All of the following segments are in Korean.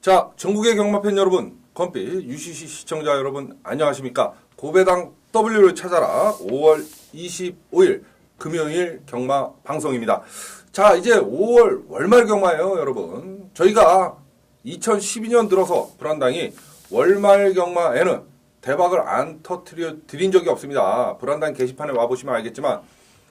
자, 전국의 경마팬 여러분, 건피 UCC 시청자 여러분 안녕하십니까? 고배당 W를 찾아라 5월 25일 금요일 경마 방송입니다. 자, 이제 5월 월말 경마예요, 여러분. 저희가 2012년 들어서 불안당이 월말 경마에는 대박을 안 터뜨려 드린 적이 없습니다. 불안당 게시판에 와보시면 알겠지만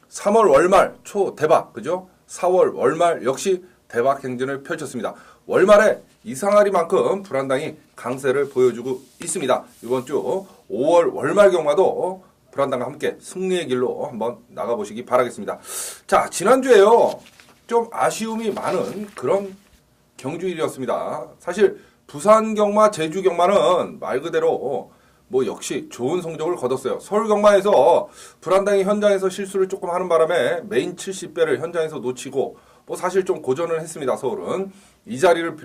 3월 월말 초 대박, 그죠? 4월 월말 역시 대박 행진을 펼쳤습니다. 월말에 이상하리만큼 불안당이 강세를 보여주고 있습니다. 이번 주 5월 월말 경마도 불안당과 함께 승리의 길로 한번 나가보시기 바라겠습니다. 자, 지난주에요. 좀 아쉬움이 많은 그런 경주일이었습니다. 사실 부산 경마, 제주 경마는 말 그대로 뭐 역시 좋은 성적을 거뒀어요. 서울 경마에서 불안당이 현장에서 실수를 조금 하는 바람에 메인 70배를 현장에서 놓치고 뭐 사실 좀 고전을 했습니다. 서울은 이 자리를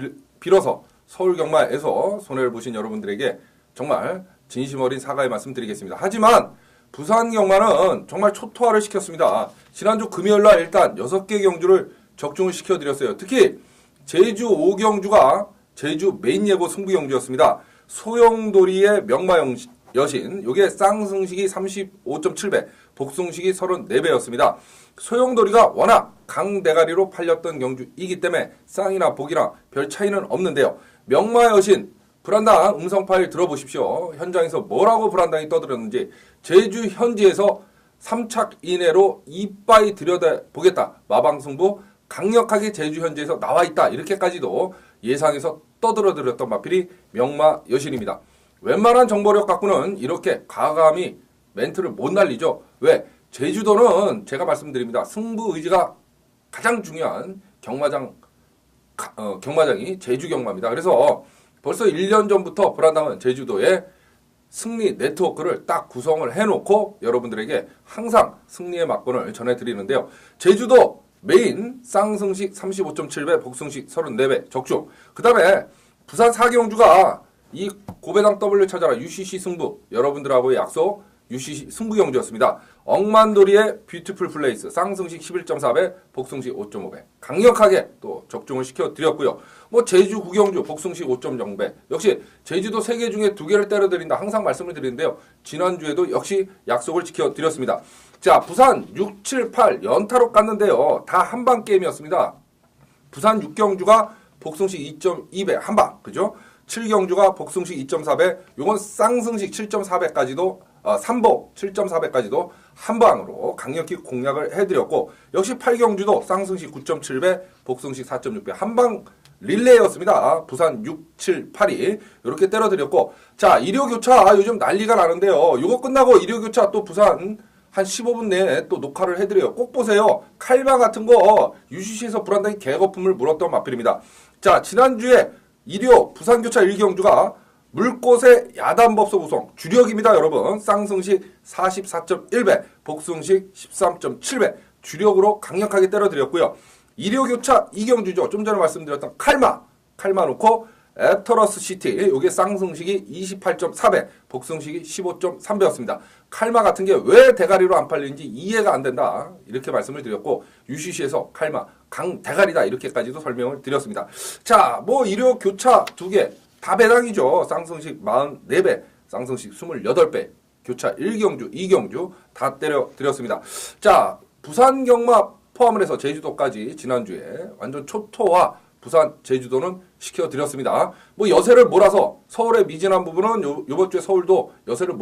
빌어서 서울 경마에서 손해를 보신 여러분들에게 정말 진심 어린 사과의 말씀 드리겠습니다. 하지만 부산 경마는 정말 초토화를 시켰습니다. 지난주 금요일날 일단 6개 경주를 적중을 시켜드렸어요. 특히 제주 5경주가 제주 메인 예고 승부 경주였습니다. 소용돌이의 명마여신, 요게 쌍승식이 35.7배, 복승식이 34배였습니다. 소용돌이가 워낙 강대가리로 팔렸던 경주이기 때문에 쌍이나 복이나 별 차이는 없는데요. 명마여신, 불안당 음성 파일 들어보십시오. 현장에서 뭐라고 불안당이 떠들었는지. 제주 현지에서 3착 이내로 이빠이 들여다보겠다. 마방승부 강력하게 제주 현지에서 나와있다. 이렇게까지도 예상해서 떠들어드렸던 마필이 명마여신입니다. 웬만한 정보력 갖고는 이렇게 과감히 멘트를 못 날리죠. 왜? 제주도는 제가 말씀드립니다. 승부 의지가 가장 중요한 경마장이 제주 경마입니다. 그래서 벌써 1년 전부터 불안당은 제주도에 승리 네트워크를 딱 구성을 해놓고 여러분들에게 항상 승리의 막권을 전해드리는데요. 제주도 메인 쌍승식 35.7배, 복승식 34배 적중. 그 다음에 부산 4경주가 이 고배당 W 찾아라 UCC 승부 여러분들하고의 약속 UCC 승부 경주였습니다. 억만도리의 뷰티풀 플레이스 쌍승식 11.4배, 복승식 5.5배 강력하게 또 적중을 시켜드렸고요. 뭐 제주 9경주 복승식 5.0배 역시 제주도 3개 중에 2개를 때려드린다 항상 말씀을 드리는데요. 지난주에도 역시 약속을 지켜드렸습니다. 자, 부산 6, 7, 8 연타로 깠는데요. 다 한방 게임이었습니다. 부산 6경주가 복승식 2.2배 한방, 그죠? 7경주가 복승식 2.4배, 요건 쌍승식 7.4배까지도 3복 7.4배까지도 한방으로 강력히 공략을 해드렸고, 역시 8경주도 쌍승식 9.7배, 복승식 4.6배 한방 릴레이였습니다. 부산 6, 7, 8이 이렇게 때려드렸고, 자, 일요교차 요즘 난리가 나는데요. 이거 끝나고 일요교차 또 부산 한 15분 내에 또 녹화를 해드려요. 꼭 보세요. 칼마 같은 거 UCC에서 불안당히 개거품을 물었던 마필입니다. 자, 지난주에 일요 부산교차 1경주가 물꽃의 야단법석 우승 주력입니다. 여러분 쌍승식 44.1배, 복승식 13.7배 주력으로 강력하게 때려드렸고요. 일요교차 2경주죠. 좀 전에 말씀드렸던 칼마 놓고 애터러스 시티 요게 쌍승식이 28.4배, 복승식이 15.3배였습니다. 칼마 같은 게 왜 대가리로 안 팔리는지 이해가 안 된다 이렇게 말씀을 드렸고, UCC에서 칼마 강 대가리다 이렇게까지도 설명을 드렸습니다. 자, 뭐 일요 교차 2개 다 배당이죠. 쌍승식 44배, 쌍승식 28배, 교차 1경주 2경주 다 때려 드렸습니다. 자, 부산 경마 포함을 해서 제주도까지 지난주에 완전 초토화 부산, 제주도는 시켜드렸습니다. 뭐 여세를 몰아서 서울의 미진한 부분은 요번 주에 서울도 여세를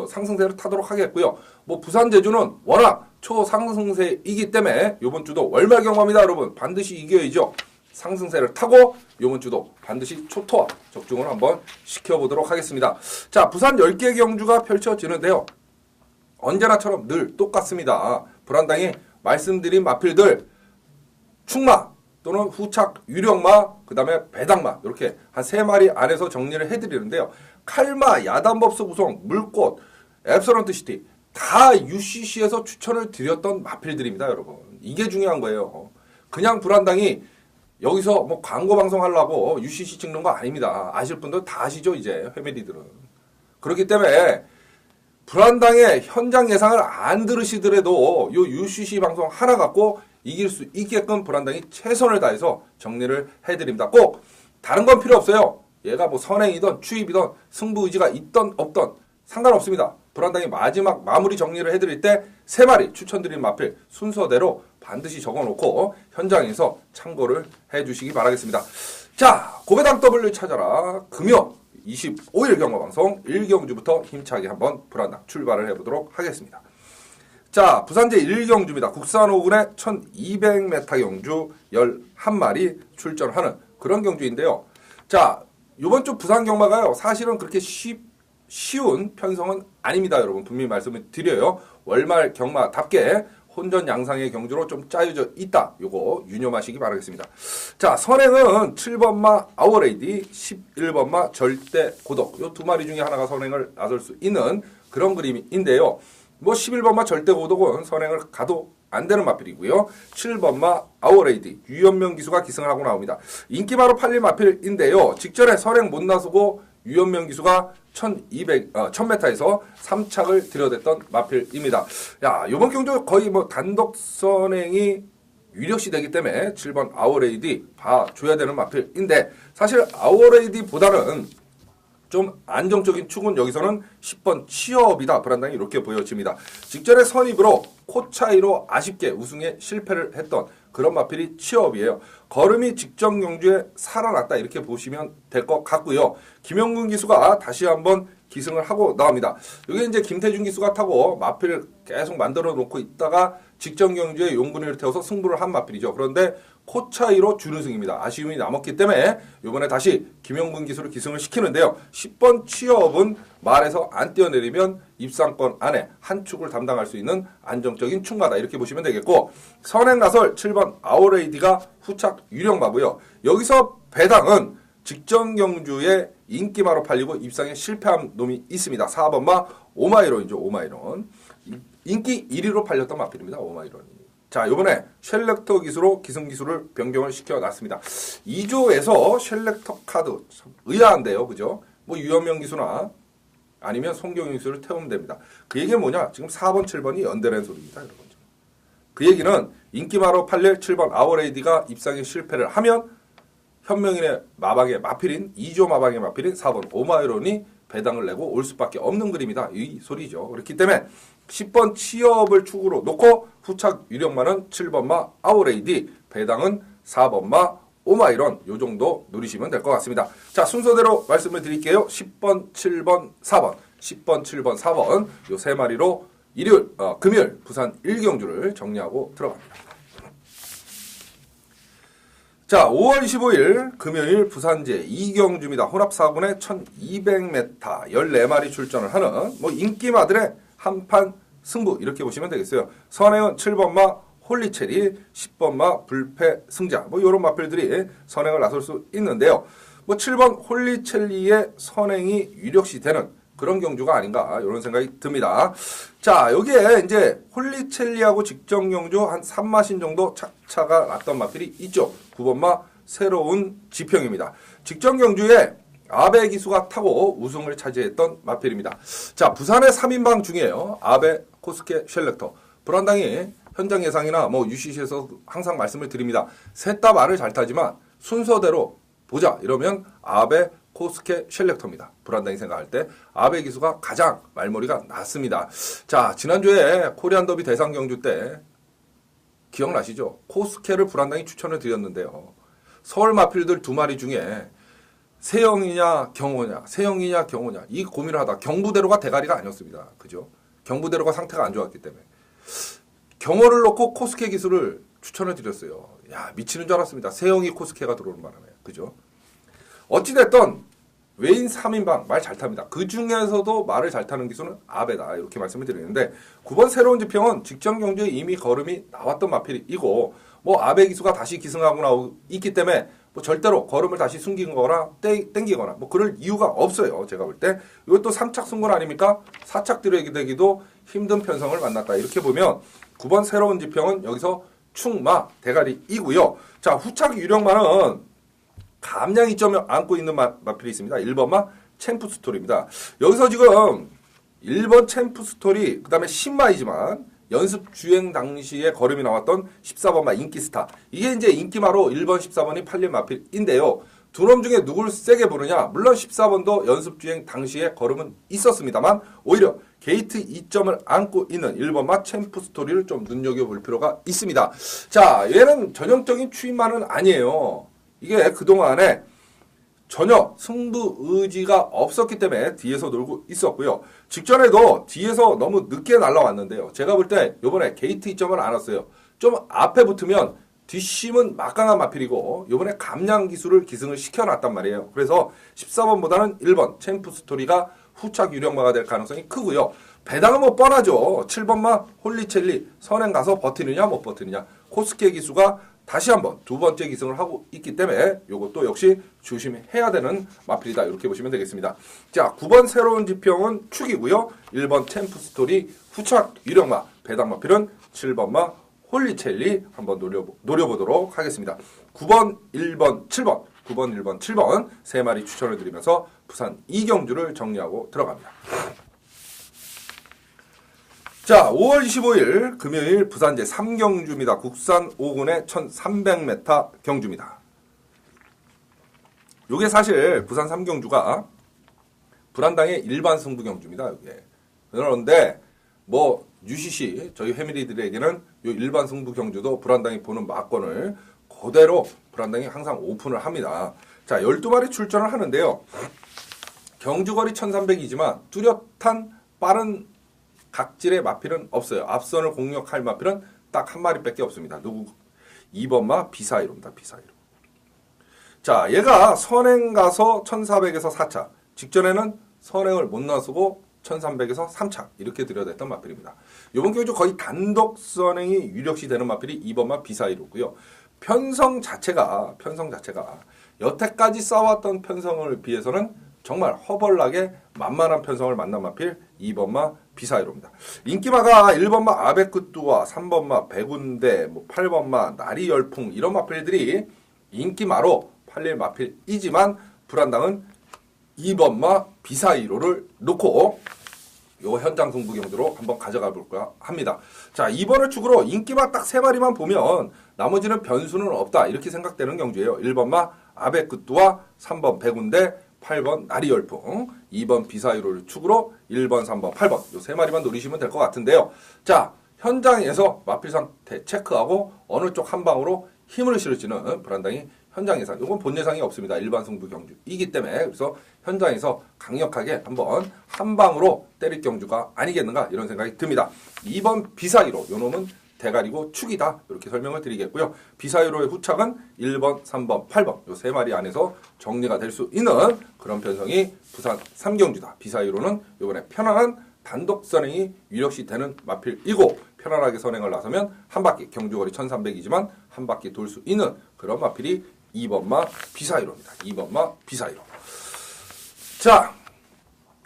상승세를 타도록 하겠고요. 뭐 부산, 제주는 워낙 초상승세이기 때문에 요번 주도 월말 경마입니다. 여러분 반드시 이겨야죠. 상승세를 타고 요번 주도 반드시 초토화 적중을 한번 시켜보도록 하겠습니다. 자, 부산 10개 경주가 펼쳐지는데요. 언제나처럼 늘 똑같습니다. 불안당히 말씀드린 마필들 충마 또는 후착, 유력마, 그 다음에 배당마 이렇게 한 3마리 안에서 정리를 해드리는데요. 칼마, 야단법석 우승, 물꽃, 앱서런트 시티 다 UCC에서 추천을 드렸던 마필들입니다. 여러분 이게 중요한 거예요. 그냥 불안당이 여기서 뭐 광고 방송하려고 UCC 찍는 거 아닙니다. 아실 분들 다 아시죠 이제 회메리들은. 그렇기 때문에 불안당의 현장 예상을 안 들으시더라도 요 UCC 방송 하나 갖고 이길 수 있게끔 불안당이 최선을 다해서 정리를 해드립니다. 꼭 다른 건 필요 없어요. 얘가 뭐 선행이든 추입이든 승부 의지가 있던 없던 상관없습니다. 불안당이 마지막 마무리 정리를 해드릴 때 3마리 추천드리는 마필 순서대로 반드시 적어놓고 현장에서 참고를 해주시기 바라겠습니다. 자, 고배당 W 찾아라. 금요 25일 경마방송 1경주부터 힘차게 한번 불안당 출발을 해보도록 하겠습니다. 자, 부산제 1경주입니다. 국산 5군의 1200m 경주 11마리 출전하는 그런 경주인데요. 자, 이번 주 부산 경마가요. 사실은 그렇게 쉬운 편성은 아닙니다. 여러분 분명히 말씀을 드려요. 월말 경마답게 혼전 양상의 경주로 좀 짜여져 있다. 요거 유념하시기 바라겠습니다. 자, 선행은 7번마 아워레이디, 11번마 절대 고독. 요 2마리 중에 하나가 선행을 나설 수 있는 그런 그림인데요. 뭐 11번마 절대 고독은 선행을 가도 안 되는 마필이고요. 7번마 아워레이디, 유연명 기수가 기승을 하고 나옵니다. 인기마로 팔릴 마필인데요. 직전에 선행 못 나서고 유연명 기수가 1000m에서 3착을 들여댔던 마필입니다. 야, 이번 경주 거의 뭐 단독 선행이 유력시 되기 때문에 7번 아워레이디 봐줘야 되는 마필인데, 사실 아워레이디보다는 좀 안정적인 축은 여기서는 10번 취업이다. 불안당이 이렇게 보여집니다. 직전에 선입으로 코 차이로 아쉽게 우승에 실패를 했던 그런 마필이 취업이에요. 걸음이 직전 경주에 살아났다 이렇게 보시면 될 것 같고요. 김영근 기수가 다시 한번 기승을 하고 나옵니다. 이게 이제 김태준 기수가 타고 마필을 계속 만들어 놓고 있다가 직전 경주에 용근이를 태워서 승부를 한 마필이죠. 그런데 코 차이로 준우승입니다. 아쉬움이 남았기 때문에 이번에 다시 김영근 기수를 기승을 시키는데요. 10번 취업은 말에서 안 뛰어내리면 입상권 안에 한 축을 담당할 수 있는 안정적인 축마다 이렇게 보시면 되겠고, 선행 나설 7번 아워레이디가 후착 유력마고요. 여기서 배당은 직전 경주에 인기마로 팔리고 입상에 실패한 놈이 있습니다. 4번마 오마이론이죠. 오마이론. 인기 1위로 팔렸던 마필입니다. 오마이론이. 자, 이번에 쉘렉터 기수로 기승 기수를 변경을 시켜놨습니다. 2조에서 쉘렉터 카드 참 의아한데요. 그죠? 뭐 유연명 기수나 아니면 송경윤 기수를 태우면 됩니다. 그 얘기는 뭐냐? 지금 4번, 7번이 연대라는 소리입니다. 여러분. 그 얘기는 인기마로 팔릴 7번 아워레이디가 입상에 실패를 하면 현명인의 마방의 마필인 2조 마방의 마필인 4번 오마이론이 배당을 내고 올 수밖에 없는 그림이다. 이 소리죠. 그렇기 때문에 10번 취업을 축으로 놓고 후착 유력마는 7번마 아워레이디, 배당은 4번마 오마이론 요 정도 누리시면 될 것 같습니다. 자, 순서대로 말씀을 드릴게요. 10번, 7번, 4번, 10번, 7번, 4번 요 3마리로 금요일 부산 1경주를 정리하고 들어갑니다. 자, 5월 25일 금요일 부산제 2경주입니다. 혼합 4군의 1200m 14마리 출전을 하는 뭐 인기마들의 한판 승부 이렇게 보시면 되겠어요. 선행은 7번마 홀리체리, 10번마 불패 승자 뭐 이런 마필들이 선행을 나설 수 있는데요. 뭐 7번 홀리체리의 선행이 유력시 되는 그런 경주가 아닌가 이런 생각이 듭니다. 자, 여기에 이제 홀리첼리하고 직전 경주 한 3마신 정도 차가 났던 마필이 있죠. 9번마 새로운 지평입니다. 직전 경주에 아베 기수가 타고 우승을 차지했던 마필입니다. 자, 부산의 3인방 중이에요. 아베, 코스케, 쉘렉터. 불안당이 현장 예상이나 뭐 UCC에서 항상 말씀을 드립니다. 셋 다 말을 잘 타지만 순서대로 보자 이러면 아베, 코스케, 쉘렉터입니다. 불안당이 생각할 때 아베 기수가 가장 말머리가 낫습니다. 자, 지난주에 코리안 더비 대상 경주 때 기억나시죠? 코스케를 불안당이 추천을 드렸는데요. 서울 마필들 2마리 중에 세영이냐 경호냐, 세영이냐 경호냐 이 고민을 하다 경부대로가 대가리가 아니었습니다. 그죠? 경부대로가 상태가 안 좋았기 때문에 경호를 놓고 코스케 기수를 추천을 드렸어요. 야, 미치는 줄 알았습니다. 세영이 코스케가 들어오는 바람에. 그죠? 어찌됐든 외인 3인방 말 잘 탑니다. 그 중에서도 말을 잘 타는 기수는 아베다 이렇게 말씀을 드리는데 9번 새로운 지평은 직전 경주에 이미 걸음이 나왔던 마필이고 뭐 아베 기수가 다시 기승하고 있기 때문에 뭐 절대로 걸음을 다시 숨긴 거나 땡기거나 뭐 그럴 이유가 없어요. 제가 볼 때 이것도 3착 승권 아닙니까? 4착 들여기되기도 힘든 편성을 만났다. 이렇게 보면 9번 새로운 지평은 여기서 충마 대가리이고요. 자, 후착 유력마는 감량 이점을 안고 있는 마필이 있습니다. 1번마 챔프 스토리입니다. 여기서 지금 1번 챔프 스토리, 그 다음에 10마이지만 연습 주행 당시에 걸음이 나왔던 14번마 인기스타. 이게 이제 인기마로 1번, 14번이 팔린 마필인데요. 두 놈 중에 누굴 세게 보느냐? 물론 14번도 연습주행 당시에 걸음은 있었습니다만 오히려 게이트 2점을 안고 있는 1번마 챔프 스토리를 좀 눈여겨볼 필요가 있습니다. 자, 얘는 전형적인 추임만은 아니에요. 이게 그동안에 전혀 승부 의지가 없었기 때문에 뒤에서 놀고 있었고요. 직전에도 뒤에서 너무 늦게 날라왔는데요. 제가 볼 때 이번에 게이트 2점을 안 왔어요. 좀 앞에 붙으면 뒷심은 막강한 마필이고 이번에 감량 기술을 기승을 시켜놨단 말이에요. 그래서 14번보다는 1번 챔프 스토리가 후착 유력마가 될 가능성이 크고요. 배당은 뭐 뻔하죠. 7번마 홀리첼리 선행 가서 버티느냐 못 버티느냐. 코스케 기수가 다시 한번 두 번째 기승을 하고 있기 때문에 이것도 역시 조심해야 되는 마필이다. 이렇게 보시면 되겠습니다. 자, 9번 새로운 지평은 축이고요. 1번 챔프 스토리 후착 유력마 배당 마필은 7번마 홀리첼리 한번 노려보도록 하겠습니다. 9번, 1번, 7번, 9번, 1번, 7번 세 마리 추천을 드리면서 부산 2경주를 정리하고 들어갑니다. 자, 5월 25일 금요일 부산 제3경주입니다. 국산 5군의 1300m 경주입니다. 요게 사실 부산 3경주가 불안당의 일반 승부 경주입니다. 요게. 그런데 뭐 UCC 저희 회밀이들에게는 요 일반 승부 경주도 불안당이 보는 막권을 그대로 불안당이 항상 오픈을 합니다. 자, 12마리 출전을 하는데요. 경주거리 1300이지만 뚜렷한 빠른 각질의 마필은 없어요. 앞선을 공략할 마필은 딱 한 마리밖에 없습니다. 누구? 2번마 비사이로입니다. 비사이로. 자, 얘가 선행 가서 1400에서 4차. 직전에는 선행을 못 나서고 1300에서 3차 이렇게 들여댔던 마필입니다. 이번 경주 거의 단독 선행이 유력시 되는 마필이 2번마 비사이로고요. 편성 자체가 여태까지 싸웠던 편성을 비해서는 정말 허벌나게 만만한 편성을 만난 마필 2번마 비사이로입니다. 인기마가 1번마 아베크뚜와 3번마 백운대, 8번마 나리열풍 이런 마필들이 인기마로 팔릴 마필이지만 불안당은 2번마 비사이로를 놓고 요 현장 승부 경주로 한번 가져가 볼까 합니다. 자, 2번을 축으로 인기마 딱 3마리만 보면 나머지는 변수는 없다 이렇게 생각되는 경주예요. 1번마 아베크뚜와 3번 백운대, 8번 나리열풍, 2번 비사이로를 축으로 1번, 3번, 8번 요 3마리만 노리시면 될 것 같은데요. 자, 현장에서 마필 상태 체크하고 어느 쪽 한 방으로 힘을 실을지는 불안당이 현장 예상, 이건 본 예상이 없습니다. 일반 승부 경주이기 때문에 그래서 현장에서 강력하게 한번 한 방으로 때릴 경주가 아니겠는가 이런 생각이 듭니다. 2번 비사이로, 요 놈은 대가리고 축이다 이렇게 설명을 드리겠고요. 비사이로의 후착은 1번, 3번, 8번 요 3마리 안에서 정리가 될 수 있는 그런 편성이 부산 3경주다. 비사이로는 이번에 편안한 단독 선행이 유력시 되는 마필이고 편안하게 선행을 나서면 한 바퀴 경주거리 1300이지만 한 바퀴 돌 수 있는 그런 마필이 2번마 비사이로입니다. 2번마 비사이로. 자,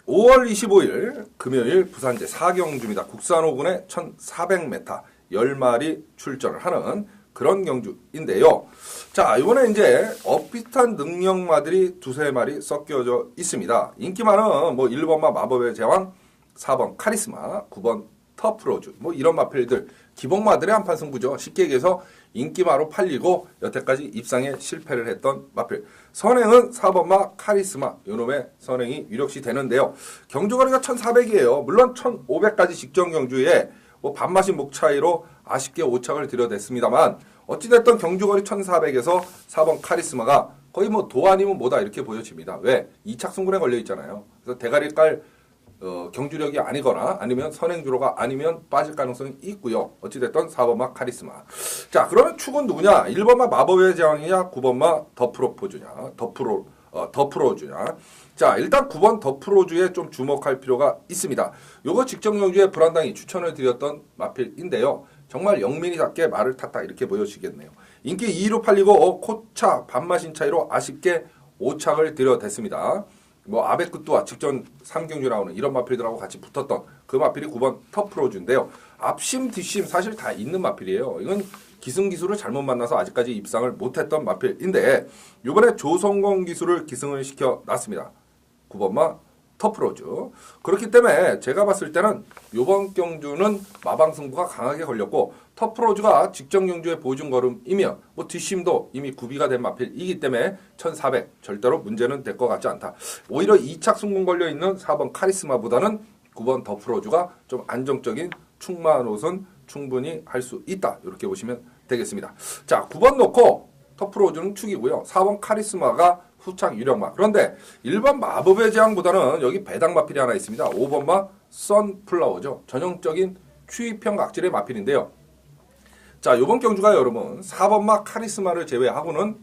5월 25일 금요일 부산제 4경주입니다. 국산 5군의 1400m 10마리 출전을 하는 그런 경주인데요. 자, 이번에 이제 비슷한 능력마들이 두세 마리 섞여져 있습니다. 인기만은 1번마 마법의 제왕, 4번 카리스마, 9번 터프로즈 이런 마필들 기본마들의 한판 승부죠. 쉽게 얘기해서 인기마로 팔리고 여태까지 입상에 실패를 했던 마필. 선행은 4번마 카리스마 요놈의 선행이 유력시 되는데요. 경주거리가 1400이에요. 물론 1500까지 직전 경주에 반마신 목 차이로 아쉽게 5착을 들여댔습니다만 어찌됐든 경주거리 1400에서 4번 카리스마가 거의 도 아니면 뭐다 이렇게 보여집니다. 왜? 2착 승군에 걸려 있잖아요. 그래서 대가리 깔 경주력이 아니거나 아니면 선행주로가 아니면 빠질 가능성이 있고요. 어찌됐든 4번마 카리스마. 자, 그러면 축은 누구냐? 1번마 마법의 제왕이냐? 9번마 더프로주냐? 자, 일단 9번 더프로주에 좀 주목할 필요가 있습니다. 요거 직전 경주에 불안당이 추천을 드렸던 마필인데요. 정말 영민이답게 말을 탔다 이렇게 보여지겠네요. 인기 2위로 팔리고 코차 반마신 차이로 아쉽게 5착을 들여댔습니다. 아베크뚜와 직전 3경주 나오는 이런 마필들하고 같이 붙었던 그 마필이 9번 터프로즈인데요. 앞심 뒷심 사실 다 있는 마필이에요. 이건 기승기수를 잘못 만나서 아직까지 입상을 못했던 마필인데 이번에 조성공 기수를 기승을 시켜놨습니다. 9번마 터프로즈. 그렇기 때문에 제가 봤을 때는 이번 경주는 마방승부가 강하게 걸렸고 터프로즈가 직전 경주의 보증걸음이며 뭐 뒷심도 이미 구비가 된 마필이기 때문에 1400 절대로 문제는 될 것 같지 않다. 오히려 2착 승분 걸려있는 4번 카리스마보다는 9번 터프로즈가 좀 안정적인 충마 노선 충분히 할 수 있다. 이렇게 보시면 되겠습니다. 자, 9번 놓고 터프로즈는 축이고요. 4번 카리스마가 후착 유력마. 그런데 일반 마법의 재앙보다는 여기 배당 마필이 하나 있습니다. 5번마 선플라워죠. 전형적인 추위평 각질의 마필인데요. 자, 이번 경주가 여러분 4번마 카리스마를 제외하고는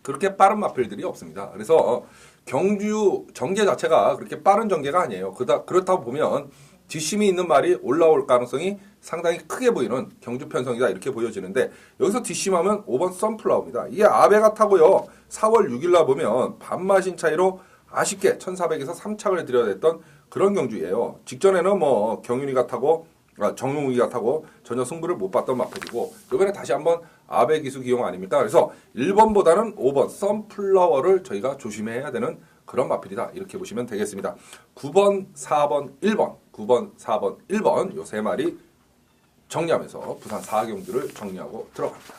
그렇게 빠른 마필들이 없습니다. 그래서 경주 전개 자체가 그렇게 빠른 전개가 아니에요. 그렇다고 보면 뒷심이 있는 말이 올라올 가능성이 상당히 크게 보이는 경주 편성이다 이렇게 보여지는데 여기서 뒷심하면 5번 선플라워입니다. 이게 아베가 타고요. 4월 6일날 보면 반마신 차이로 아쉽게 1400에서 3착을 들여냈던 그런 경주예요. 직전에는 뭐 경윤이가 타고 정용욱이가 타고 전혀 승부를 못 봤던 마필이고 이번에 다시 한번 아베 기수 기용 아닙니까? 그래서 1번보다는 5번 선플라워를 저희가 조심해야 되는 그런 마필이다. 이렇게 보시면 되겠습니다. 9번, 4번, 1번 9번, 4번, 1번 요 세 마리 정리하면서 부산 4경주를 정리하고 들어갑니다.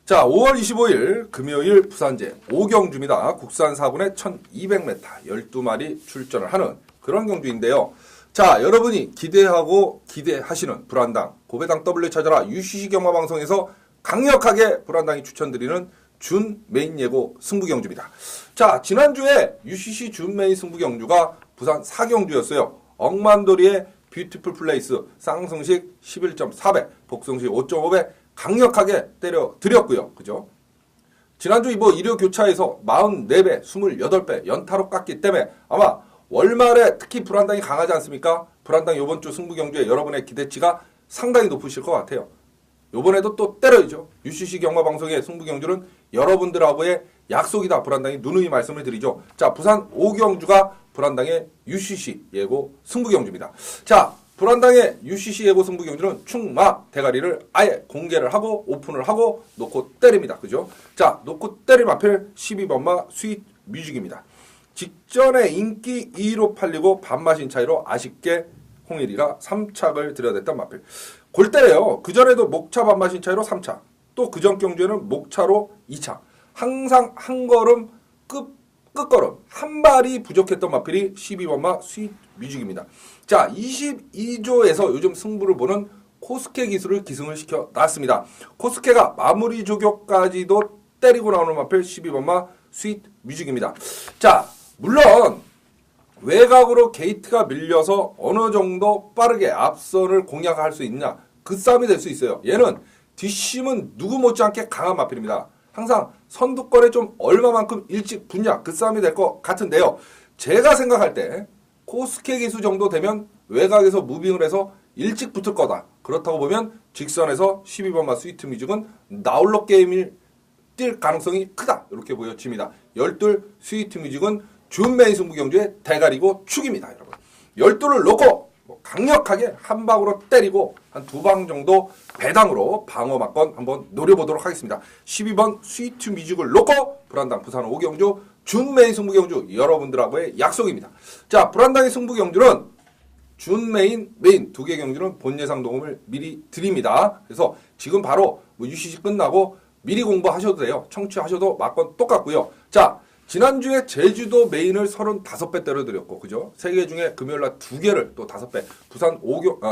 자, 5월 25일 금요일 부산제 5경주입니다. 국산 4분의 1200m 12마리 출전을 하는 그런 경주인데요. 자, 여러분이 기대하고 기대하시는 불안당 고배당 W 찾아라 UCC 경마방송에서 강력하게 불안당이 추천드리는 준 메인 예고 승부경주입니다. 자, 지난주에 UCC 준 메인 승부경주가 부산 4경주였어요. 억만도리의 뷰티풀 플레이스 쌍승식 11.4배, 복승식 5.5배 강력하게 때려드렸고요. 그죠? 지난주 뭐 일요 교차에서 44배, 28배 연타로 깠기 때문에 아마 월말에 특히 불안당이 강하지 않습니까? 불안당 이번 주 승부경주에 여러분의 기대치가 상당히 높으실 것 같아요. 요번에도 또 때려야죠. UCC 경마방송의 승부경주는 여러분들하고의 약속이다. 불안당이 누누이 말씀을 드리죠. 자, 부산 5경주가 불안당의 UCC 예고 승부경주입니다. 자, 불안당의 UCC 예고 승부경주는 충마 대가리를 아예 공개를 하고 오픈을 하고 놓고 때립니다. 그죠? 자, 놓고 때릴 마필 12번마 스윗 뮤직입니다. 직전에 인기 2위로 팔리고 반마신 차이로 아쉽게 홍일이가 3착을 들여댔던 마필. 골때래요. 그전에도 목차 반마신 차이로 3차. 또 그전 경주에는 목차로 2차. 항상 한 걸음 끝걸음 한 발이 부족했던 마필이 12번마 스윗 뮤직입니다. 자, 22조에서 요즘 승부를 보는 코스케 기술을 기승을 시켜 놨습니다. 코스케가 마무리 조교까지도 때리고 나오는 마필 12번마 스윗 뮤직입니다. 자, 물론 외곽으로 게이트가 밀려서 어느 정도 빠르게 앞선을 공략할 수 있냐 그 싸움이 될 수 있어요. 얘는 뒷심은 누구 못지않게 강한 마필입니다. 항상 선두권에 좀 얼마만큼 일찍 붙냐 그 싸움이 될 것 같은데요. 제가 생각할 때 코스케 기수 정도 되면 외곽에서 무빙을 해서 일찍 붙을 거다. 그렇다고 보면 직선에서 12번마 스위트 뮤직은 나홀로 게임을 뛸 가능성이 크다. 이렇게 보여집니다. 12 스위트 뮤직은 준 메인 승부경주의 대가리고 축입니다. 여러분. 12를 놓고 강력하게 한 방으로 때리고 한 두 방 정도 배당으로 방어 막건 한번 노려보도록 하겠습니다. 12번 스위트 뮤직을 놓고 불안당 부산 5경주 준 메인 승부경주 여러분들하고의 약속입니다. 자, 불안당의 승부경주는 준 메인 두 개 경주는 본 예상 도움을 미리 드립니다. 그래서 지금 바로 UCC 끝나고 미리 공부하셔도 돼요. 청취하셔도 막건 똑같고요. 자, 지난주에 제주도 메인을 35배 때려드렸고, 그죠? 3개 중에 금요일날 2개를 또 5배, 부산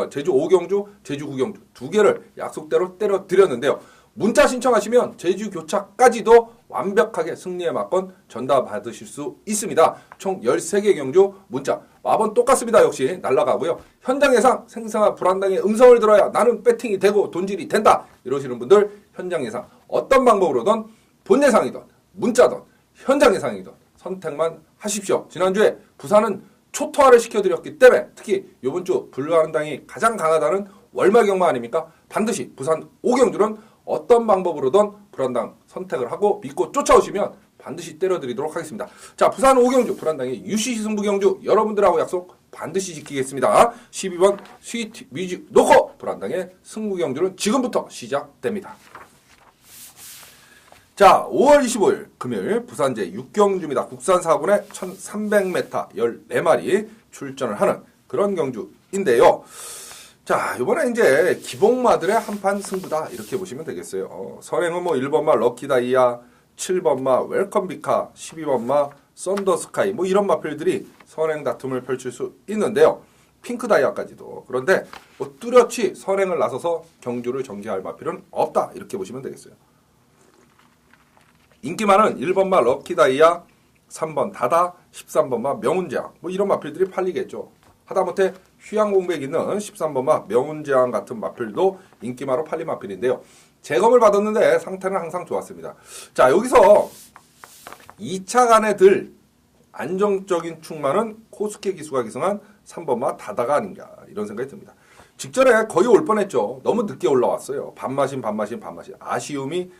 제주 5경주, 제주 9경주 2개를 약속대로 때려드렸는데요. 문자 신청하시면 제주 교차까지도 완벽하게 승리의 막건 전달 받으실 수 있습니다. 총 13개 경주 문자. 마번 똑같습니다. 역시 날라가고요. 현장 예상 생생한 불안당의 음성을 들어야 나는 배팅이 되고 돈질이 된다. 이러시는 분들 현장 예상 어떤 방법으로든 본 예상이든 문자든 현장 예상이든 선택만 하십시오. 지난주에 부산은 초토화를 시켜드렸기 때문에 특히 이번 주 불안당이 가장 강하다는 월말 경마 아닙니까? 반드시 부산 5경주는 어떤 방법으로든 불안당 선택을 하고 믿고 쫓아오시면 반드시 때려드리도록 하겠습니다. 자, 부산 5경주 불안당의 UCC 승부경주 여러분들하고 약속 반드시 지키겠습니다. 12번 스위트 뮤직 놓고 불안당의 승부경주는 지금부터 시작됩니다. 자, 5월 25일 금요일 부산 제6경주입니다. 국산 4군에 1300m 14마리 출전을 하는 그런 경주인데요. 자, 이번에 이제 기복마들의 한판 승부다 이렇게 보시면 되겠어요. 선행은 뭐 1번마 럭키다이아, 7번마 웰컴비카, 12번마 썬더스카이 뭐 이런 마필들이 선행 다툼을 펼칠 수 있는데요. 핑크다이아까지도. 그런데 뭐 뚜렷이 선행을 나서서 경주를 전개할 마필은 없다 이렇게 보시면 되겠어요. 인기 많은 1번마 럭키다이아, 3번 다다, 13번마 명운재앙 뭐 이런 마필들이 팔리겠죠. 하다못해 휴양공백 있는 13번마 명운재앙 같은 마필도 인기마로 팔린 마필인데요. 재검을 받았는데 상태는 항상 좋았습니다. 자, 여기서 2차 간에 들 안정적인 충만은 코스케 기수가 기승한 3번마 다다가 아닌가 이런 생각이 듭니다. 직전에 거의 올 뻔했죠. 너무 늦게 올라왔어요. 반마신 아쉬움이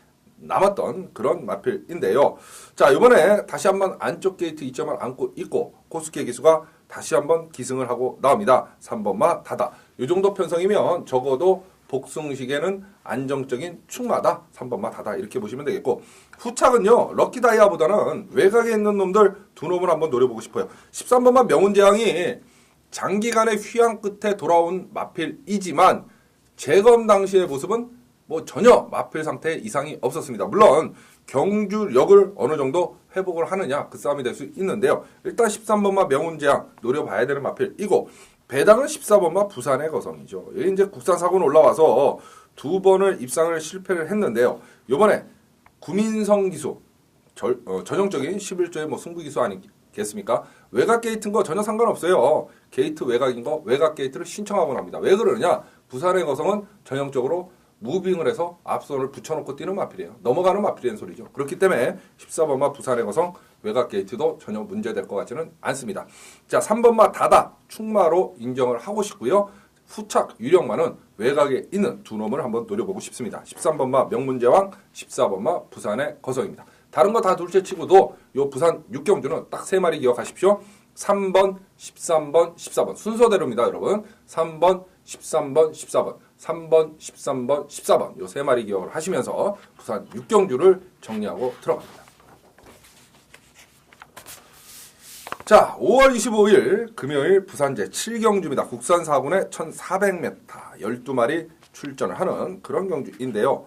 남았던 그런 마필인데요. 자, 이번에 다시 한번 안쪽 게이트 2점을 안고 있고 코스케 기수가 다시 한번 기승을 하고 나옵니다. 3번마 다다. 이 정도 편성이면 적어도 복승식에는 안정적인 충마다. 3번마 다다 이렇게 보시면 되겠고 후착은요. 럭키다이아보다는 외곽에 있는 놈들 두 놈을 한번 노려보고 싶어요. 13번마 명운재앙이 장기간의 휴양 끝에 돌아온 마필이지만 재검 당시의 모습은 뭐 전혀 마필 상태에 이상이 없었습니다. 물론 경주력을 어느 정도 회복을 하느냐 그 싸움이 될 수 있는데요. 일단 13번마 명운재앙 노려봐야 되는 마필이고 배당은 14번마 부산의 거성이죠. 여기 이제 국산 4군 올라와서 두 번을 입상을 실패를 했는데요. 이번에 구민성 기수 전형적인 11조의 뭐 승부 기수 아니겠습니까? 외곽 게이트인 거 전혀 상관없어요. 게이트 외곽인 거 외곽 게이트를 신청하고 납니다. 왜 그러느냐? 부산의 거성은 전형적으로 무빙을 해서 앞선을 붙여놓고 뛰는 마필이에요. 넘어가는 마필이라는 소리죠. 그렇기 때문에 14번마 부산의 거성 외곽 게이트도 전혀 문제될 것 같지는 않습니다. 자, 3번마 다다 충마로 인정을 하고 싶고요. 후착 유령마는 외곽에 있는 두 놈을 한번 노려보고 싶습니다. 13번마 명문제왕, 14번마 부산의 거성입니다. 다른 거 다 둘째치고도 요 부산 6경주는 딱 3마리 기억하십시오. 3번, 13번, 14번 순서대로입니다, 여러분. 3번, 13번, 14번, 3번, 13번, 14번 요 3마리 기억을 하시면서 부산 6경주를 정리하고 들어갑니다. 자, 5월 25일 금요일 부산 제7경주입니다. 국산 4군에 1400m 12마리 출전을 하는 그런 경주인데요.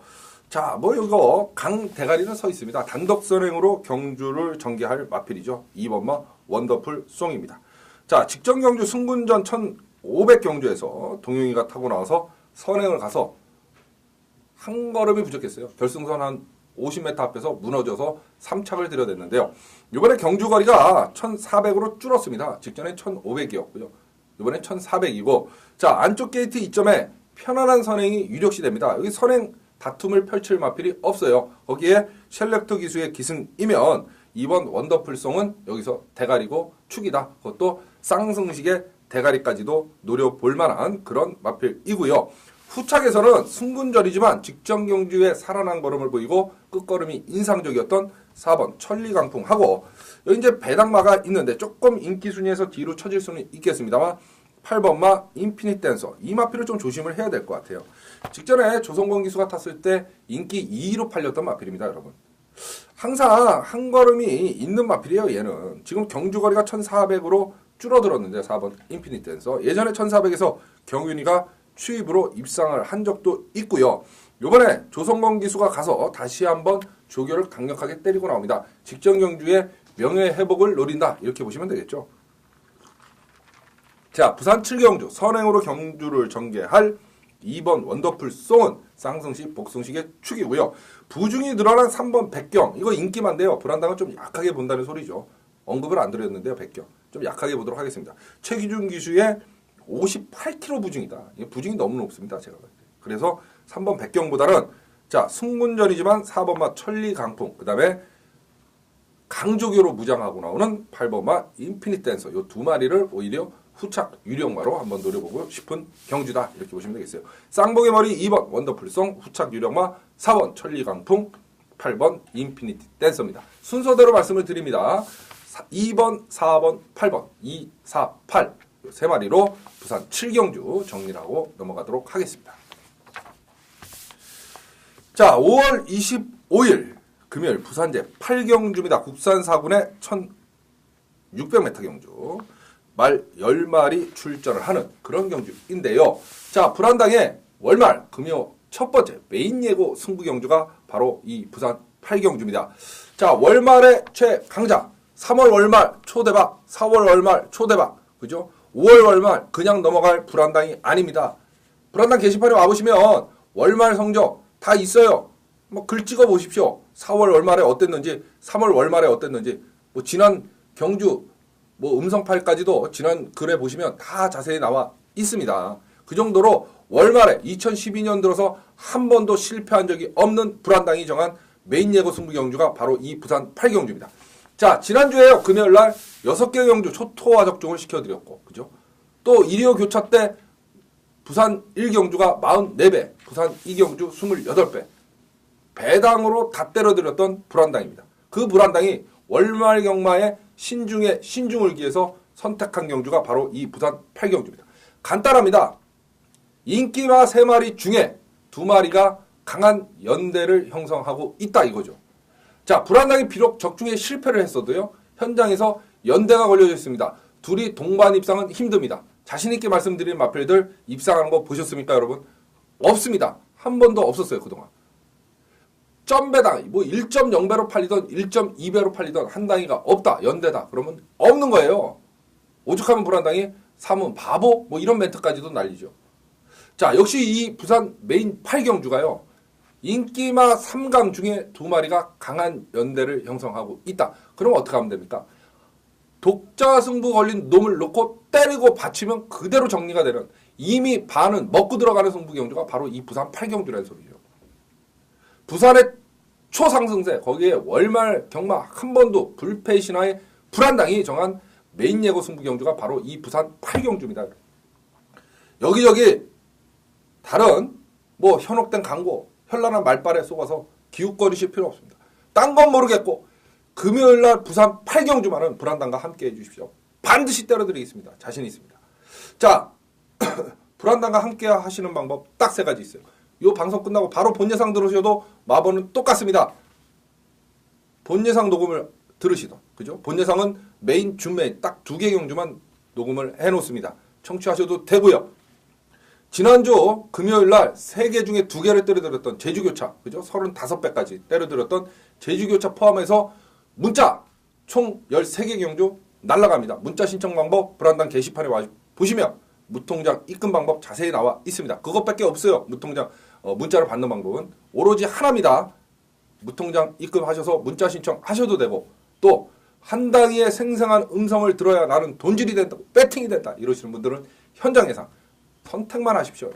자, 뭐 이거 강 대가리는 서 있습니다. 단독 선행으로 경주를 전개할 마필이죠. 2번마 원더풀 송입니다. 자, 직전 경주 승군전 1500경주에서 동영이가 타고 나와서 선행을 가서 한 걸음이 부족했어요. 결승선 한 50m 앞에서 무너져서 3착을 들여댔는데요. 이번에 경주거리가 1400으로 줄었습니다. 직전에 1500이었고요. 이번에 1400이고 자, 안쪽 게이트 2점에 편안한 선행이 유력시 됩니다. 여기 선행 다툼을 펼칠 마필이 없어요. 거기에 셀렉터 기수의 기승이면 이번 원더풀송은 여기서 대가리고 축이다. 그것도 쌍승식의 대가리까지도 노려볼 만한 그런 마필이고요. 후착에서는 승군절이지만 직전 경주에 살아난 걸음을 보이고 끝걸음이 인상적이었던 4번 천리강풍하고 여기 이제 배당마가 있는데 조금 인기 순위에서 뒤로 처질 수는 있겠습니다만 8번마 인피니트 댄서 이 마필을 좀 조심을 해야 될 것 같아요. 직전에 조성권 기수가 탔을 때 인기 2위로 팔렸던 마필입니다, 여러분. 항상 한 걸음이 있는 마필이에요, 얘는. 지금 경주거리가 1400으로 줄어들었는데 4번 인피니트 댄서 예전에 1400에서 경윤이가 추입으로 입상을 한 적도 있고요. 이번에 조성권 기수가 가서 다시 한번 조교를 강력하게 때리고 나옵니다. 직전 경주의 명예회복을 노린다 이렇게 보시면 되겠죠. 자, 부산 7경주 선행으로 경주를 전개할 2번 원더풀 송은 쌍승식, 복승식의 축이고요. 부중이 늘어난 3번 백경 이거 인기만데요. 불안당은 좀 약하게 본다는 소리죠. 언급을 안 드렸는데요. 백경 좀 약하게 보도록 하겠습니다. 최기준 기수의 58kg 부중이다. 부중이 너무 높습니다. 제가 볼 때. 그래서 3번 백경보다는 자 승군전이지만 4번마 천리강풍 그 다음에 강조교로 무장하고 나오는 8번마 인피니트 댄서 이 두 마리를 오히려 후착 유령마로 한번 노려보고 싶은 경주다 이렇게 보시면 되겠어요. 쌍봉의 머리 2번 원더풀송 후착 유령마 4번 천리강풍 8번 인피니티 댄서입니다. 순서대로 말씀을 드립니다. 2번 4번 8번 2, 4, 8 세 마리로 부산 7경주 정리를 하고 넘어가도록 하겠습니다. 자, 5월 25일 금요일 부산제 8경주입니다. 국산 4군의 1600m 경주. 말 10마리 출전을 하는 그런 경주인데요. 자, 불안당의 월말 금요 첫 번째 메인 예고 승부 경주가 바로 이 부산 8경주입니다. 자, 월말의 최강자 3월 월말 초대박, 4월 월말 초대박, 그죠? 5월 월말 그냥 넘어갈 불안당이 아닙니다. 불안당 게시판에 와보시면 월말 성적 다 있어요. 뭐 글 찍어 보십시오. 4월 월말에 어땠는지, 3월 월말에 어땠는지, 뭐 지난 경주 뭐 음성 파일까지도 지난 글에 보시면 다 자세히 나와 있습니다. 그 정도로 월말에 2012년 들어서 한 번도 실패한 적이 없는 불안당이 정한 메인 예고 승부 경주가 바로 이 부산 8경주입니다. 자, 지난주에요. 금요일 날 6개 경주 초토화 적중을 시켜드렸고, 그죠? 또 일요 교차 때 부산 1경주가 44배, 부산 2경주 28배. 배당으로 다 때려드렸던 불안당입니다. 그 불안당이 월말 경마의 신중에 신중을 기해서 선택한 경주가 바로 이 부산 8경주입니다. 간단합니다. 인기마 3마리 중에 2마리가 강한 연대를 형성하고 있다 이거죠. 자, 불안당이 비록 적중에 실패를 했어도요. 현장에서 연대가 걸려져 있습니다. 둘이 동반 입상은 힘듭니다. 자신있게 말씀드린 마필들 입상하는 거 보셨습니까 여러분? 없습니다. 한 번도 없었어요 그동안. 점배당 뭐 1.0배로 팔리던 1.2배로 팔리던 한 당이가 없다. 연대다. 그러면 없는 거예요. 오죽하면 불안당이 삼은 바보 뭐 이런 멘트까지도 날리죠. 자, 역시 이 부산 메인 8경주가요. 인기마 3강 중에 2마리가 강한 연대를 형성하고 있다. 그럼 어떻게 하면 됩니까? 독자 승부 걸린 놈을 놓고 때리고 받치면 그대로 정리가 되는 이미 반은 먹고 들어가는 승부 경주가 바로 이 부산 8경주라는 소리죠. 부산의 초상승세 거기에 월말 경마 한 번도 불패 신화의 불안당이 정한 메인 예고 승부 경주가 바로 이 부산 8경주입니다. 여기저기 다른 뭐 현혹된 광고 현란한 말발에 속아서 기웃거리실 필요 없습니다. 딴 건 모르겠고 금요일날 부산 8경주만은 불안당과 함께 해주십시오. 반드시 때려드리겠습니다. 자신 있습니다. 자, 불안당과 함께 하시는 방법 딱 3가지 있어요. 이 방송 끝나고 바로 본 예상 들으셔도 마법은 똑같습니다. 본 예상 녹음을 들으시던, 그죠? 본 예상은 메인, 준메인 딱 2개 경주만 녹음을 해놓습니다. 청취하셔도 되고요. 지난주 금요일날 3개 중에 2개를 때려드렸던 제주교차, 그죠? 35배까지 때려드렸던 제주교차 포함해서 문자 총 13개 경주 날라갑니다. 문자 신청 방법 불안당 게시판에 와 보시면 무통장 입금 방법 자세히 나와 있습니다. 그것밖에 없어요. 무통장 문자를 받는 방법은 오로지 하나입니다. 무통장 입금하셔서 문자 신청하셔도 되고 또 한 당위의 생생한 음성을 들어야 나는 돈질이 된다, 배팅이 된다 이러시는 분들은 현장 예상 선택만 하십시오.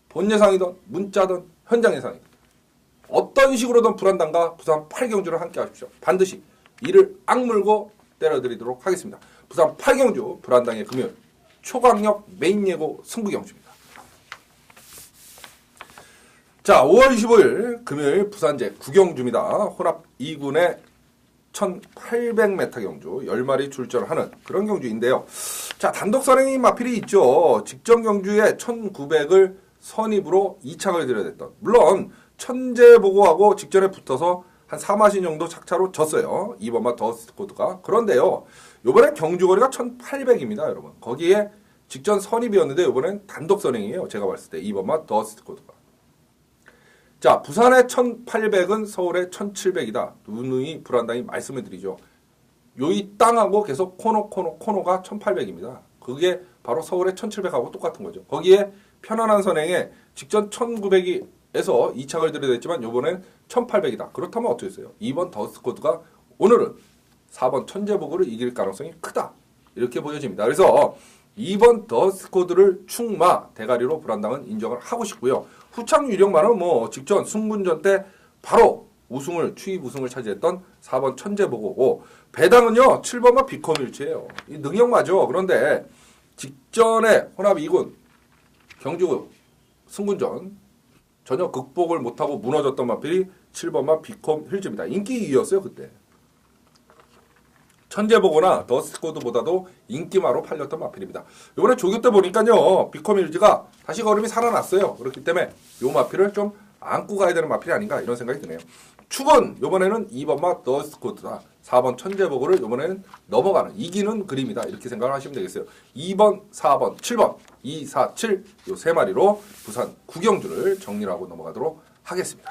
본 예상이든 문자든 현장 예상이든 어떤 식으로든 불안당과 부산 8경주를 함께 하십시오. 반드시 이를 악물고 때려드리도록 하겠습니다. 부산 8경주 불안당의 금요일 초강력 메인 예고 승부경주입니다. 자, 5월 25일 금요일 부산제 9경주입니다. 혼합 2군의 1800m 경주 10마리 출전하는 그런 경주인데요. 자, 단독 선행이 마필이 있죠. 직전 경주에 1900을 선입으로 2착을 들여댔던 물론 천재 보고하고 직전에 붙어서 한 4마신 정도 착차로 졌어요. 2번마 더스트코드가. 그런데요. 요번엔 경주거리가 1800입니다. 여러분. 거기에 직전 선입이었는데 요번엔 단독 선행이에요. 제가 봤을 때 2번마 더스트코드가. 자, 부산의 1800은 서울의 1700이다. 누누이 불안당이 말씀을 드리죠. 요 땅하고 계속 코너가 1800입니다. 그게 바로 서울의 1700하고 똑같은 거죠. 거기에 편안한 선행에 직전 1900에서 2착을 들여댔지만 요번엔 1800이다. 그렇다면 어떻게 했어요? 2번 더스코드가 오늘은 4번 천재보고를 이길 가능성이 크다. 이렇게 보여집니다. 그래서 2번 더스코드를 충마 대가리로 불안당은 인정을 하고 싶고요. 후창 유력만은 뭐 직전 승분전 때 바로 추입 우승을 차지했던 4번 천재보고고 배당은요 7번과 비커밀치예요. 이 능력마죠. 그런데 직전에 혼합 2군 경주 승분전 전혀 극복을 못하고 무너졌던 마필이 7번마 비컴 힐즈입니다. 인기 2위였어요 그때. 천재보고나 더스코드보다도 인기마로 팔렸던 마필입니다. 이번에 조교 때 보니까요 비컴 힐즈가 다시 걸음이 살아났어요. 그렇기 때문에 이 마필을 좀 안고 가야 되는 마필이 아닌가 이런 생각이 드네요. 축은 이번에는 2번마 더스코트다. 4번 천재보고를 이번에는 넘어가는 이기는 그림이다. 이렇게 생각을 하시면 되겠어요. 2번, 4번, 7번, 2, 4, 7 요 세 마리로 부산 구경주를 정리하고 넘어가도록 하겠습니다.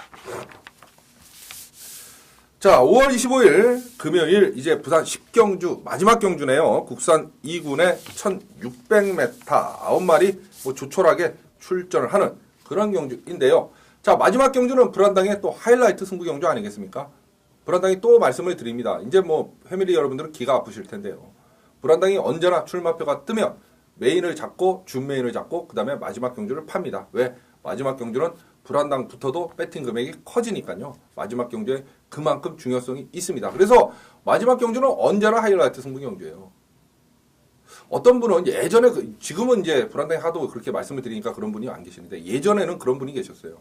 자, 5월 25일 금요일 이제 부산 10경주 마지막 경주네요. 국산 2군의 1600m 9마리 뭐 조촐하게 출전을 하는 그런 경주인데요. 자, 마지막 경주는 불안당의 또 하이라이트 승부 경주 아니겠습니까? 불안당이 또 말씀을 드립니다. 이제 뭐 패밀리 여러분들은 기가 아프실 텐데요. 불안당이 언제나 출마표가 뜨면 메인을 잡고 준메인을 잡고 그 다음에 마지막 경주를 팝니다. 왜? 마지막 경주는 불안당 붙어도 배팅 금액이 커지니까요. 마지막 경주에 그만큼 중요성이 있습니다. 그래서 마지막 경주는 언제나 하이라이트 승부 경주예요. 어떤 분은 예전에 지금은 이제 불안당이 하도 그렇게 말씀을 드리니까 그런 분이 안 계시는데 예전에는 그런 분이 계셨어요.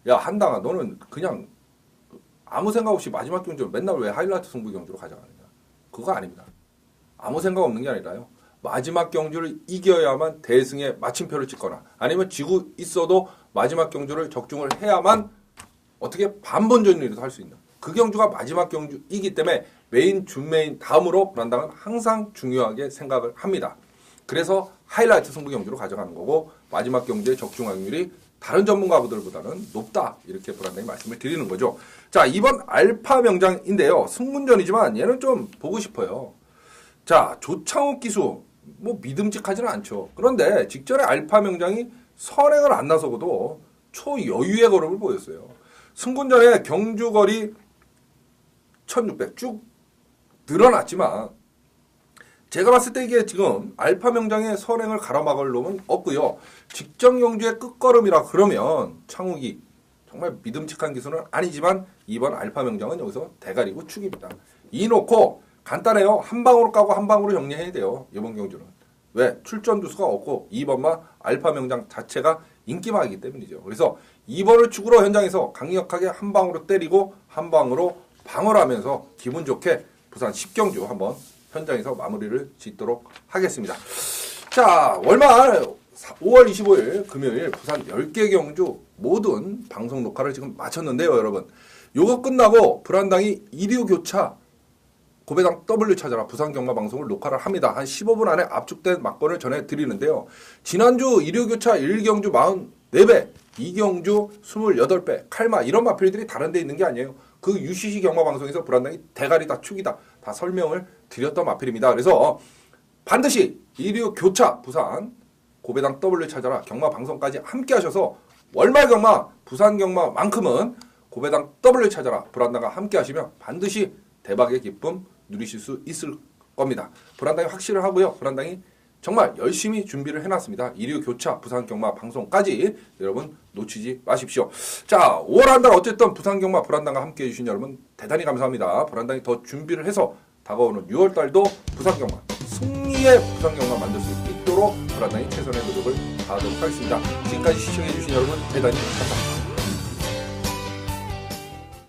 야, 한당아 너는 그냥 아무 생각 없이 마지막 경주를 맨날 왜 하이라이트 승부 경주로 가져가느냐. 그거 아닙니다. 아무 생각 없는 게 아니라요. 마지막 경주를 이겨야만 대승에 마침표를 찍거나 아니면 지고 있어도 마지막 경주를 적중을 해야만 어떻게 반번전이라도 할 수 있는 그 경주가 마지막 경주이기 때문에 메인, 준메인 다음으로 불안당은 항상 중요하게 생각을 합니다. 그래서 하이라이트 승부 경주로 가져가는 거고 마지막 경주의 적중 확률이 다른 전문가분들보다는 높다 이렇게 불안당히 말씀을 드리는 거죠. 자, 이번 알파 명장인데요. 승문전이지만 얘는 좀 보고 싶어요. 자, 조창욱 기수 뭐 믿음직하지는 않죠. 그런데 직전에 알파 명장이 선행을 안 나서고도 초여유의 걸음을 보였어요. 승군전에 경주거리 1600 쭉 늘어났지만 제가 봤을 때 이게 지금 알파 명장의 선행을 가로막을 놈은 없고요. 직전 경주의 끝걸음이라 그러면 창욱이 정말 믿음직한 기수는 아니지만 이번 알파 명장은 여기서 대가리고 축입니다. 이 놓고 간단해요. 한 방으로 까고 한 방으로 정리해야 돼요. 이번 경주는. 왜? 출전 두수가 없고 2번마 알파 명장 자체가 인기마이기 때문이죠. 그래서 2번을 축으로 현장에서 강력하게 한 방으로 때리고 한 방으로 방어를 하면서 기분 좋게 부산 10경주 한번 현장에서 마무리를 짓도록 하겠습니다. 자, 월말 5월 25일 금요일 부산 10개 경주 모든 방송 녹화를 지금 마쳤는데요, 여러분. 요거 끝나고 불안당이 이류교차 고배당 W 찾아라 부산 경마 방송을 녹화를 합니다. 한 15분 안에 압축된 막건을 전해드리는데요. 지난주 이류교차 1경주 44배, 2경주 28배, 칼마 이런 마필들이 다른 데 있는 게 아니에요. 그 UCC 경마 방송에서 불안당이 대가리다 축이다 다 설명을 드렸던 마필입니다. 그래서 반드시 이류교차 부산 고배당 W 찾아라 경마 방송까지 함께 하셔서 월말 경마 부산 경마만큼은 고배당 W 찾아라 불안당과 함께 하시면 반드시 대박의 기쁨 누리실 수 있을 겁니다. 불안당이 확실을 하고요. 불안당이 정말 열심히 준비를 해놨습니다. 이류교차 부산경마 방송까지 여러분 놓치지 마십시오. 자, 5월 한 달 어쨌든 부산경마 불안당과 함께해 주신 여러분 대단히 감사합니다. 불안당이 더 준비를 해서 다가오는 6월 달도 부산경마 승리의 부산경마 만들 수 있도록 불안당이 최선의 노력을 다하도록 하겠습니다. 지금까지 시청해 주신 여러분 대단히 감사합니다.